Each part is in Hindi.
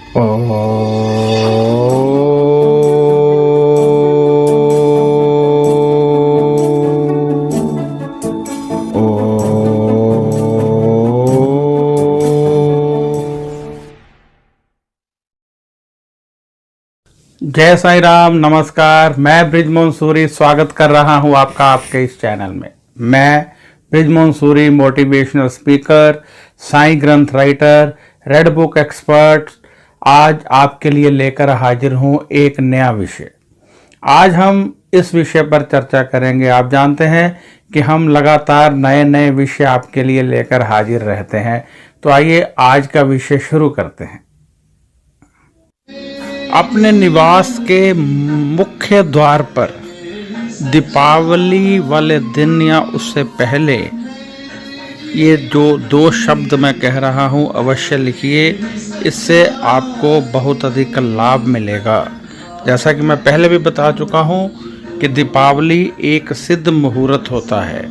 ओ जय साईं राम। नमस्कार, मैं बृजमोहन सूरी स्वागत कर रहा हूं आपका आपके इस चैनल में। मैं बृजमोहन सूरी मोटिवेशनल स्पीकर, साईं ग्रंथ राइटर, रेड बुक एक्सपर्ट आज आपके लिए लेकर हाजिर हूं एक नया विषय। आज हम इस विषय पर चर्चा करेंगे। आप जानते हैं कि हम लगातार नए नए विषय आपके लिए लेकर हाजिर रहते हैं। तो आइए आज का विषय शुरू करते हैं। अपने निवास के मुख्य द्वार पर दीपावली वाले दिन या उससे पहले ये जो 2 शब्द मैं कह रहा हूँ अवश्य लिखिए। इससे आपको बहुत अधिक लाभ मिलेगा। जैसा कि मैं पहले भी बता चुका हूँ कि दीपावली एक सिद्ध मुहूर्त होता है।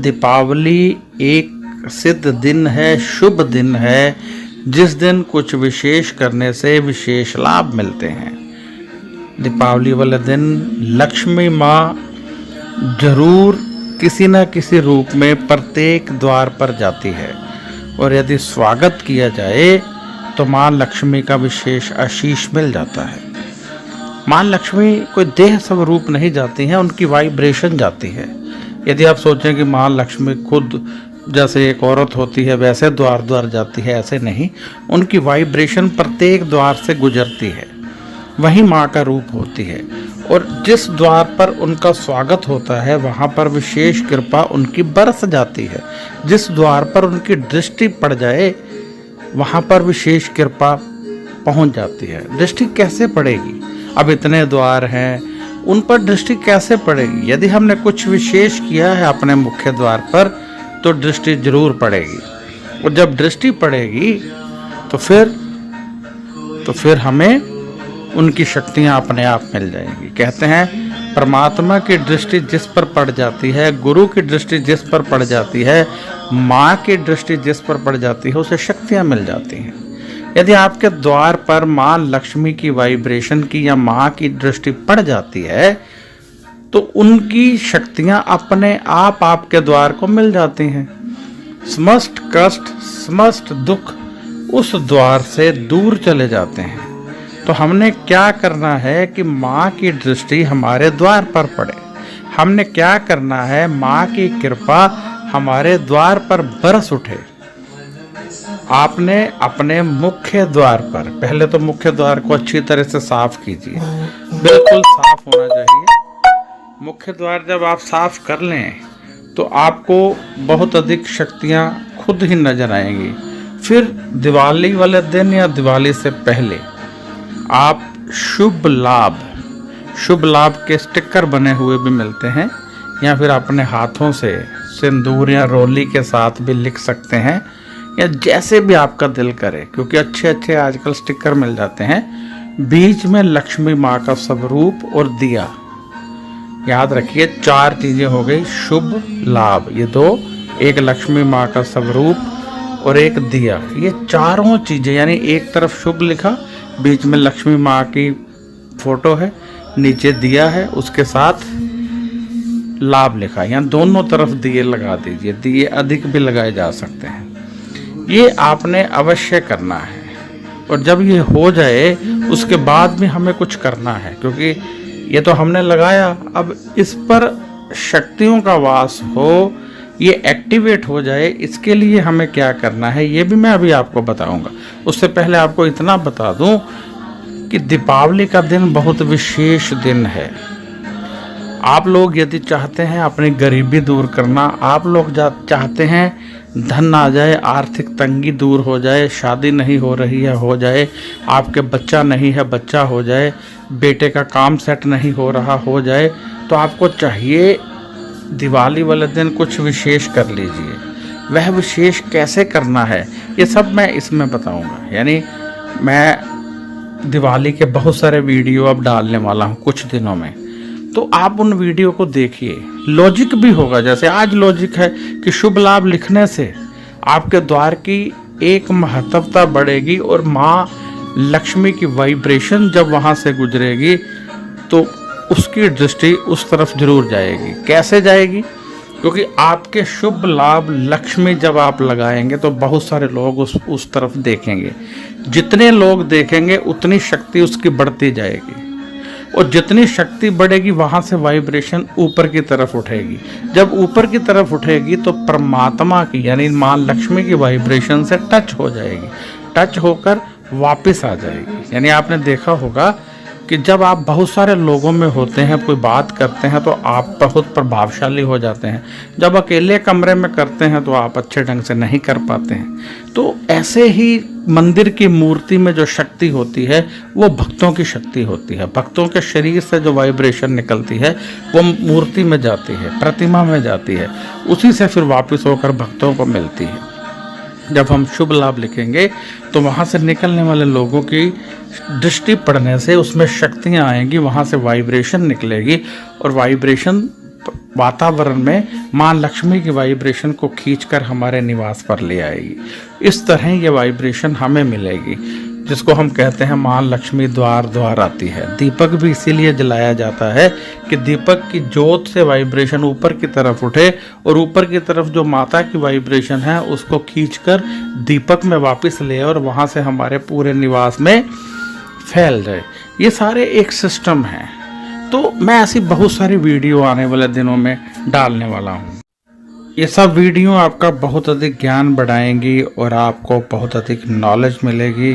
दीपावली एक सिद्ध दिन है, शुभ दिन है, जिस दिन कुछ विशेष करने से विशेष लाभ मिलते हैं। दीपावली वाले दिन लक्ष्मी माँ जरूर किसी न किसी रूप में प्रत्येक द्वार पर जाती है और यदि स्वागत किया जाए तो माँ लक्ष्मी का विशेष आशीष मिल जाता है। माँ लक्ष्मी कोई देह स्वरूप नहीं जाती हैं, उनकी वाइब्रेशन जाती है। यदि आप सोचें कि माँ लक्ष्मी खुद जैसे एक औरत होती है वैसे द्वार द्वार जाती है, ऐसे नहीं। उनकी वाइब्रेशन प्रत्येक द्वार से गुजरती है, वही माँ का रूप होती है। और जिस द्वार पर उनका स्वागत होता है वहाँ पर विशेष कृपा उनकी बरस जाती है। जिस द्वार पर उनकी दृष्टि पड़ जाए वहाँ पर विशेष कृपा पहुँच जाती है। दृष्टि कैसे पड़ेगी? अब इतने द्वार हैं, उन पर दृष्टि कैसे पड़ेगी? यदि हमने कुछ विशेष किया है अपने मुख्य द्वार पर तो दृष्टि जरूर पड़ेगी। और जब दृष्टि पड़ेगी तो फिर हमें उनकी शक्तियां अपने आप मिल जाएंगी। कहते हैं परमात्मा की दृष्टि जिस पर पड़ जाती है, गुरु की दृष्टि जिस पर पड़ जाती है, माँ की दृष्टि जिस पर पड़ जाती है, उसे शक्तियां मिल जाती हैं। यदि आपके द्वार पर माँ लक्ष्मी की वाइब्रेशन की या माँ की दृष्टि पड़ जाती है तो उनकी शक्तियां अपने आप आपके द्वार को मिल जाती हैं। समस्त कष्ट, समस्त दुख उस द्वार से दूर चले जाते हैं। तो हमने क्या करना है कि माँ की दृष्टि हमारे द्वार पर पड़े। हमने क्या करना है, माँ की कृपा हमारे द्वार पर बरस उठे। आपने अपने मुख्य द्वार पर पहले तो मुख्य द्वार को अच्छी तरह से साफ कीजिए, बिल्कुल साफ होना चाहिए। मुख्य द्वार जब आप साफ कर लें तो आपको बहुत अधिक शक्तियाँ खुद ही नजर आएंगी। फिर दिवाली वाले दिन या दिवाली से पहले आप शुभ लाभ के स्टिकर बने हुए भी मिलते हैं, या फिर अपने हाथों से सिंदूर या रोली के साथ भी लिख सकते हैं, या जैसे भी आपका दिल करे, क्योंकि अच्छे आजकल स्टिकर मिल जाते हैं। बीच में लक्ष्मी माँ का स्वरूप और दिया। याद रखिए 4 चीजें हो गई शुभ लाभ, ये 2, एक लक्ष्मी माँ का स्वरूप और एक दिया। ये चारों चीजें, यानी एक तरफ शुभ लिखा, बीच में लक्ष्मी माँ की फोटो है, नीचे दिया है, उसके साथ लाभ लिखा। यहाँ दोनों तरफ दिए लगा दीजिए, दिए अधिक भी लगाए जा सकते हैं। ये आपने अवश्य करना है। और जब ये हो जाए उसके बाद भी हमें कुछ करना है, क्योंकि ये तो हमने लगाया, अब इस पर शक्तियों का वास हो, ये एक्टिवेट हो जाए, इसके लिए हमें क्या करना है ये भी मैं अभी आपको बताऊंगा। उससे पहले आपको इतना बता दूं कि दीपावली का दिन बहुत विशेष दिन है। आप लोग यदि चाहते हैं अपनी गरीबी दूर करना, आप लोग चाहते हैं धन आ जाए, आर्थिक तंगी दूर हो जाए, शादी नहीं हो रही है हो जाए, आपके बच्चा नहीं है बच्चा हो जाए, बेटे का काम सेट नहीं हो रहा हो जाए, तो आपको चाहिए दिवाली वाले दिन कुछ विशेष कर लीजिए। वह विशेष कैसे करना है ये सब मैं इसमें बताऊंगा। यानी मैं दिवाली के बहुत सारे वीडियो अब डालने वाला हूँ कुछ दिनों में, तो आप उन वीडियो को देखिए। लॉजिक भी होगा, जैसे आज लॉजिक है कि शुभ लाभ लिखने से आपके द्वार की एक महत्वता बढ़ेगी और माँ लक्ष्मी की वाइब्रेशन जब वहाँ से गुजरेगी तो उसकी दृष्टि उस तरफ जरूर जाएगी। कैसे जाएगी? क्योंकि आपके शुभ लाभ लक्ष्मी जब आप लगाएंगे तो बहुत सारे लोग उस तरफ देखेंगे। जितने लोग देखेंगे उतनी शक्ति उसकी बढ़ती जाएगी, और जितनी शक्ति बढ़ेगी वहाँ से वाइब्रेशन ऊपर की तरफ उठेगी। जब ऊपर की तरफ उठेगी तो परमात्मा की यानी माँ लक्ष्मी की वाइब्रेशन से टच हो जाएगी, टच होकर वापस आ जाएगी। यानी आपने देखा होगा कि जब आप बहुत सारे लोगों में होते हैं, कोई बात करते हैं तो आप बहुत प्रभावशाली हो जाते हैं। जब अकेले कमरे में करते हैं तो आप अच्छे ढंग से नहीं कर पाते हैं। तो ऐसे ही मंदिर की मूर्ति में जो शक्ति होती है वो भक्तों की शक्ति होती है। भक्तों के शरीर से जो वाइब्रेशन निकलती है वो मूर्ति में जाती है, प्रतिमा में जाती है, उसी से फिर वापस होकर भक्तों को मिलती है। जब हम शुभ लाभ लिखेंगे तो वहाँ से निकलने वाले लोगों की दृष्टि पड़ने से उसमें शक्तियाँ आएंगी, वहाँ से वाइब्रेशन निकलेगी, और वाइब्रेशन वातावरण में माँ लक्ष्मी की वाइब्रेशन को खींचकर हमारे निवास पर ले आएगी। इस तरह ये वाइब्रेशन हमें मिलेगी, जिसको हम कहते हैं माँ लक्ष्मी द्वार द्वार आती है। दीपक भी इसीलिए जलाया जाता है कि दीपक की ज्योत से वाइब्रेशन ऊपर की तरफ उठे, और ऊपर की तरफ जो माता की वाइब्रेशन है उसको खींचकर दीपक में वापस ले और वहाँ से हमारे पूरे निवास में फैल जाए। ये सारे एक सिस्टम है। तो मैं ऐसी बहुत सारी वीडियो आने वाले दिनों में डालने वाला हूँ। ये सब वीडियो आपका बहुत अधिक ज्ञान बढ़ाएंगी और आपको बहुत अधिक नॉलेज मिलेगी।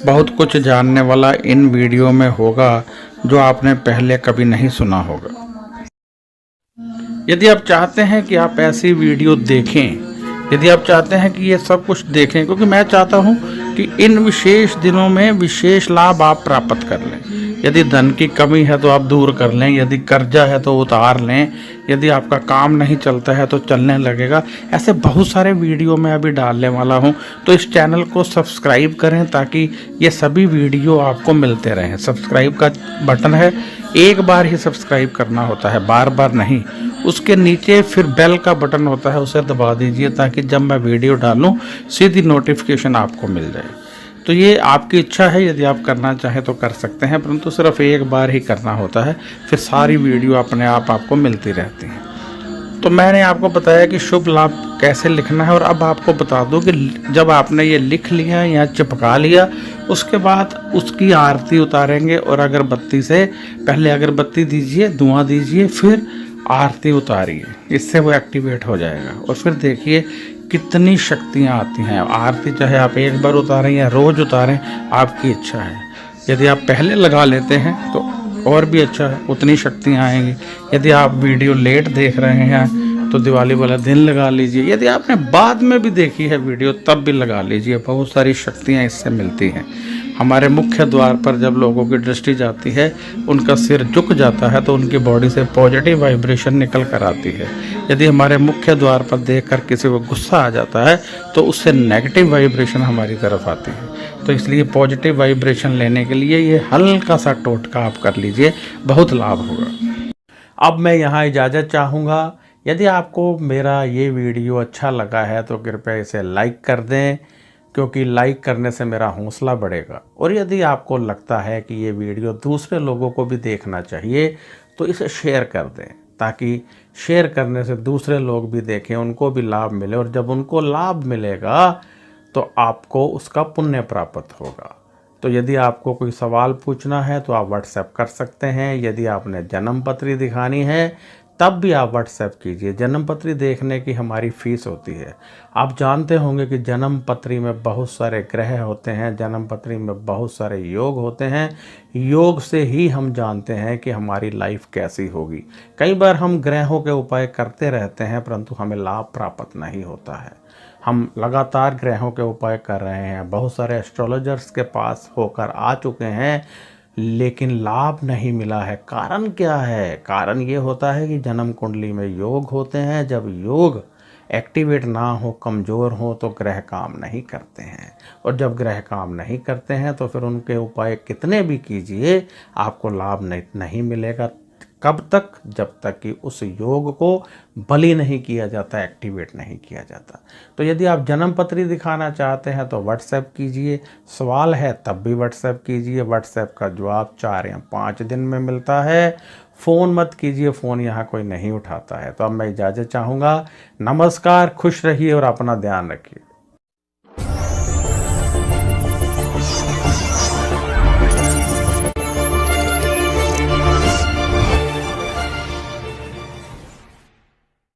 बहुत कुछ जानने वाला इन वीडियो में होगा जो आपने पहले कभी नहीं सुना होगा। यदि आप चाहते हैं कि आप ऐसी वीडियो देखें, यदि आप चाहते हैं कि ये सब कुछ देखें, क्योंकि मैं चाहता हूँ कि इन विशेष दिनों में विशेष लाभ आप प्राप्त कर लें। यदि धन की कमी है तो आप दूर कर लें, यदि कर्जा है तो उतार लें, यदि आपका काम नहीं चलता है तो चलने लगेगा। ऐसे बहुत सारे वीडियो मैं अभी डालने वाला हूं, तो इस चैनल को सब्सक्राइब करें ताकि ये सभी वीडियो आपको मिलते रहें। सब्सक्राइब का बटन है, एक बार ही सब्सक्राइब करना होता है, बार बार नहीं। उसके नीचे फिर बेल का बटन होता है, उसे दबा दीजिए ताकि जब मैं वीडियो डालूं सीधी नोटिफिकेशन आपको मिल जाए। तो ये आपकी इच्छा है, यदि आप करना चाहें तो कर सकते हैं, परंतु सिर्फ एक बार ही करना होता है, फिर सारी वीडियो अपने आप आपको मिलती रहती हैं। तो मैंने आपको बताया कि शुभ लाभ कैसे लिखना है, और अब आपको बता दूं कि जब आपने ये लिख लिया या चिपका लिया, उसके बाद उसकी आरती उतारेंगे, और अगरबत्ती से पहले अगरबत्ती दीजिए, धुआं दीजिए, फिर आरती उतारिए। इससे वो एक्टिवेट हो जाएगा, और फिर देखिए कितनी शक्तियाँ आती हैं। आरती चाहे आप एक बार उतारें या रोज़ उतारें, आपकी इच्छा है। यदि आप पहले लगा लेते हैं तो और भी अच्छा है, उतनी शक्तियाँ आएंगी। यदि आप वीडियो लेट देख रहे हैं तो दिवाली वाला दिन लगा लीजिए। यदि आपने बाद में भी देखी है वीडियो तब भी लगा लीजिए, बहुत सारी शक्तियाँ इससे मिलती हैं। हमारे मुख्य द्वार पर जब लोगों की दृष्टि जाती है, उनका सिर झुक जाता है तो उनकी बॉडी से पॉजिटिव वाइब्रेशन निकल कर आती है। यदि हमारे मुख्य द्वार पर देखकर किसी को गुस्सा आ जाता है तो उससे नेगेटिव वाइब्रेशन हमारी तरफ आती है। तो इसलिए पॉजिटिव वाइब्रेशन लेने के लिए ये हल्का सा टोटका आप कर लीजिए, बहुत लाभ होगा। अब मैं यहाँ इजाज़त चाहूँगा। यदि आपको मेरा ये वीडियो अच्छा लगा है तो कृपया इसे लाइक कर दें, क्योंकि लाइक करने से मेरा हौसला बढ़ेगा। और यदि आपको लगता है कि ये वीडियो दूसरे लोगों को भी देखना चाहिए तो इसे शेयर कर दें, ताकि शेयर करने से दूसरे लोग भी देखें, उनको भी लाभ मिले, और जब उनको लाभ मिलेगा तो आपको उसका पुण्य प्राप्त होगा। तो यदि आपको कोई सवाल पूछना है तो आप व्हाट्सएप कर सकते हैं। यदि आपने जन्म पत्री दिखानी है तब भी आप व्हाट्सएप कीजिए। जन्म पत्री देखने की हमारी फ़ीस होती है। आप जानते होंगे कि जन्म पत्री में बहुत सारे ग्रह होते हैं, जन्म पत्री में बहुत सारे योग होते हैं। योग से ही हम जानते हैं कि हमारी लाइफ कैसी होगी। कई बार हम ग्रहों के उपाय करते रहते हैं परंतु हमें लाभ प्राप्त नहीं होता है। हम लगातार ग्रहों के उपाय कर रहे हैं, बहुत सारे एस्ट्रोलॉजर्स के पास होकर आ चुके हैं, लेकिन लाभ नहीं मिला है। कारण क्या है? कारण ये होता है कि जन्म कुंडली में योग होते हैं। जब योग एक्टिवेट ना हो, कमज़ोर हो, तो ग्रह काम नहीं करते हैं, और जब ग्रह काम नहीं करते हैं तो फिर उनके उपाय कितने भी कीजिए आपको लाभ नहीं मिलेगा। कब तक? जब तक कि उस योग को बलि नहीं किया जाता, एक्टिवेट नहीं किया जाता। तो यदि आप जन्म पत्री दिखाना चाहते हैं तो व्हाट्सएप कीजिए, सवाल है तब भी व्हाट्सएप कीजिए। व्हाट्सएप का जवाब 4 या 5 दिन में मिलता है। फ़ोन मत कीजिए, फ़ोन यहाँ कोई नहीं उठाता है। तो अब मैं इजाज़त चाहूँगा। नमस्कार, खुश रहिए और अपना ध्यान रखिए।